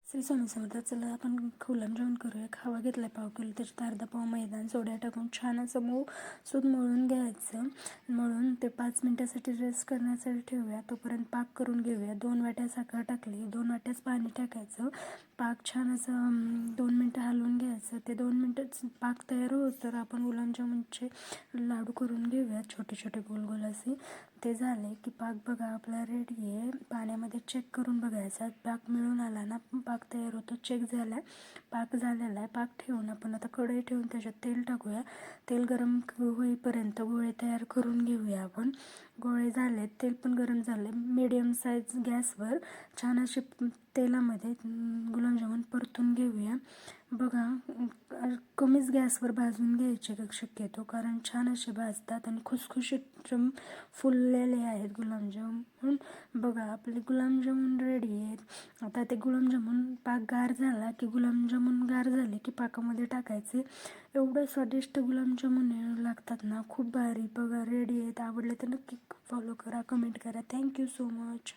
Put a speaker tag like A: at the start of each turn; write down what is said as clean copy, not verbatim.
A: श्री स्वामी समर्थ. चला आपण गुलाबजामुन करूया. खवा घेतला पाव किलो, त्याच्यात अर्धा पाव मैदा सोडा टाकून छान असं सूद मळून घ्यायचं. मळून ते 5 मिनिटासाठी रेस्ट करण्यासाठी ठेवूया. तोपर्यंत पाक करून घेऊया. 2 वाट्या साखर टाकली, 2 वाट्याच पाणी टाकायचं. पाक छान असं 2 मिनटं हलवून घ्यायचं. ते 2 मिनटं पाक तयार होत तर आपण गुलाबजामुनचे लाडू करून घेऊया, छोटे छोटे गोल गोल असे. ते झाले की पाक बघा आपला रेडी आहे. पाण्यामध्ये चेक करून बघायचा. पाक मिळून आला ना, पाक तयार होतो. चेक झाला पाक झालेला आहे. पाक ठेवून आपण आता कढई ठेवून त्याच्यात तेल टाकूया. तेल गरम होईपर्यंत गोळे तयार करून घेऊया आपण. गोळे झाले, तेल पण गरम झाले. मीडियम साईज गॅसवर छान असे तेलामध्ये गुलाबजामुन परतून घेऊया. बघा कमीच गॅसवर भाजून घ्यायचे शक्यतो, कारण छान असे भाजतात आणि खुसखुशीत फुललेले आहेत गुलाबजामुन. बघा आपले गुलाबजामुन रेडी आहेत. आता ते गुलाबजामुन पाक गार झाला की गुलाबजामुन गार झाले की पाकामध्ये टाकायचे. एवढं स्वादिष्ट गुलाबजामुन लागतात ना, खूप भारी. बघा रेडी आहेत. आवडले तर नक्की फॉलो करा, कमेंट करा. Thank you so much.